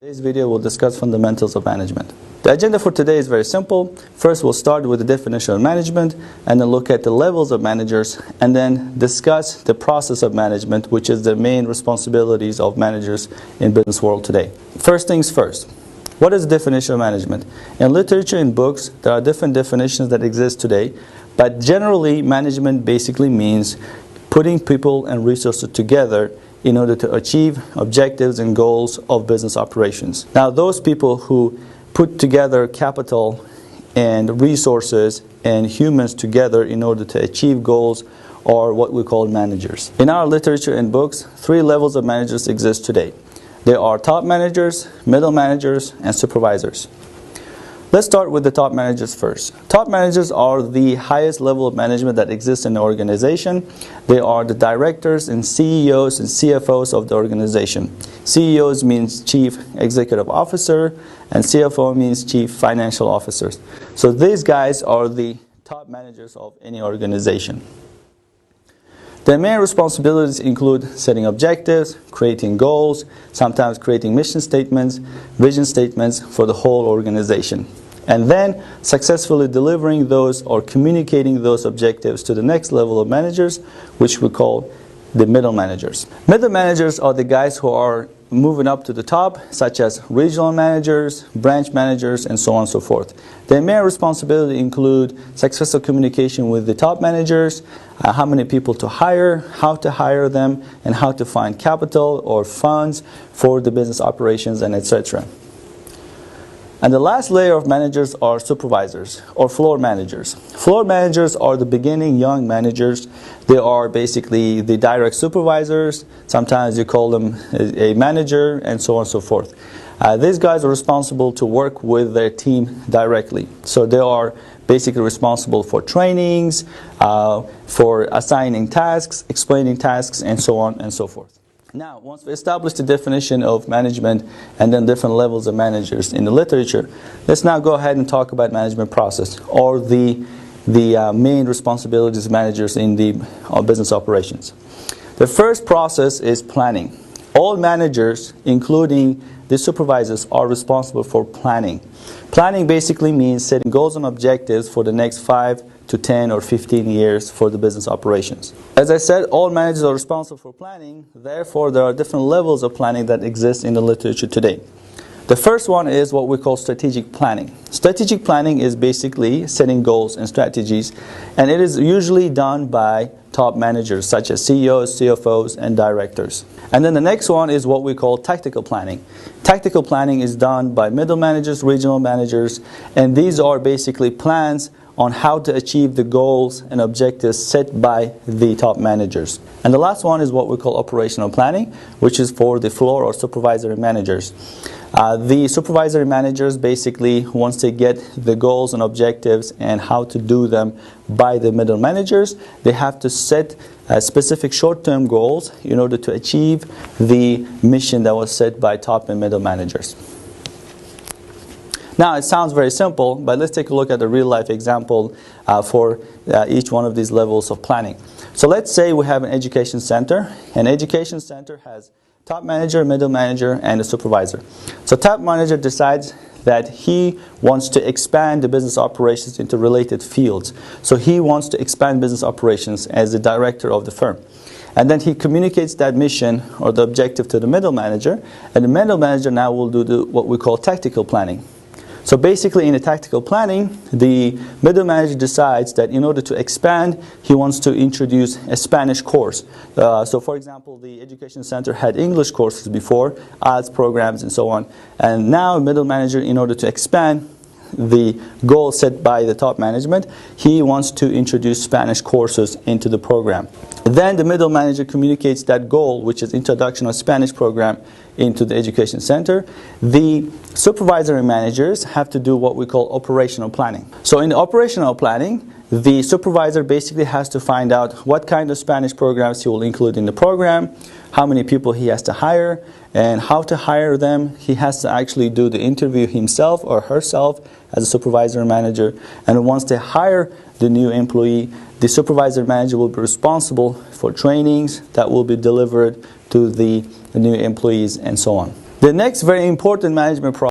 Today's video will discuss fundamentals of management. The agenda for today is very simple. First, we'll start with the definition of management, and then look at the levels of managers, and then discuss the process of management, which is the main responsibilities of managers in business world today. First things first. What is the definition of management? In literature and books, there are different definitions that exist today, but generally, management basically means putting people and resources together in order to achieve objectives and goals of business operations. Now, those people who put together capital and resources and humans together in order to achieve goals are what we call managers. In our literature and books, 3 levels of managers exist today. There are top managers, middle managers, and supervisors. Let's start with the top managers first. Top managers are the highest level of management that exists in the organization. They are the directors and CEOs and CFOs of the organization. CEOs means Chief Executive Officer, and CFO means Chief Financial Officers. So these guys are the top managers of any organization. Their main responsibilities include setting objectives, creating goals, sometimes creating mission statements, vision statements for the whole organization, and then successfully delivering those or communicating those objectives to the next level of managers, which we call the middle managers. Middle managers are the guys who are moving up to the top, such as regional managers, branch managers, and so on and so forth. Their main responsibility include successful communication with the top managers, how many people to hire, how to hire them, and how to find capital or funds for the business operations, and etc. And the last layer of managers are supervisors or floor managers. Floor managers are the beginning young managers. They are basically the direct supervisors. Sometimes you call them a manager, and so on and so forth. These guys are responsible to work with their team directly. So they are basically responsible for trainings, for assigning tasks, explaining tasks, and so on and so forth. Now, once we establish the definition of management and then different levels of managers in the literature, let's now go ahead and talk about management process, or the main responsibilities of managers in the business operations. The first process is planning. All managers, including the supervisors, are responsible for planning. Planning basically means setting goals and objectives for the next 5 to 10 or 15 years for the business operations. As I said, all managers are responsible for planning. Therefore, there are different levels of planning that exist in the literature today. The first one is what we call strategic planning. Strategic planning is basically setting goals and strategies, and it is usually done by top managers such as CEOs, CFOs, and directors. And then the next one is what we call tactical planning. Tactical planning is done by middle managers, regional managers, and these are basically plans on how to achieve the goals and objectives set by the top managers. And the last one is what we call operational planning, which is for the floor or supervisory managers. The supervisory managers basically, once they get the goals and objectives and how to do them by the middle managers, they have to set specific short-term goals in order to achieve the mission that was set by top and middle managers. Now, it sounds very simple, but let's take a look at a real-life example for each one of these levels of planning. So let's say we have an education center. An education center has top manager, middle manager, and a supervisor. So top manager decides that he wants to expand the business operations into related fields. So he wants to expand business operations as the director of the firm. And then he communicates that mission or the objective to the middle manager, and the middle manager now will do what we call tactical planning. So basically, in the tactical planning, the middle manager decides that in order to expand, he wants to introduce a Spanish course. So for example, the education center had English courses before, IELTS programs and so on. And now middle manager, in order to expand the goal set by the top management, he wants to introduce Spanish courses into the program. Then the middle manager communicates that goal, which is introduction of Spanish program, into the education center. The supervisory managers have to do what we call operational planning. So in the operational planning, the supervisor basically has to find out what kind of Spanish programs he will include in the program, how many people he has to hire, and how to hire them. He has to actually do the interview himself or herself as a supervisor manager. And once they hire the new employee, the supervisor manager will be responsible for trainings that will be delivered to the new employees and so on. The next very important management process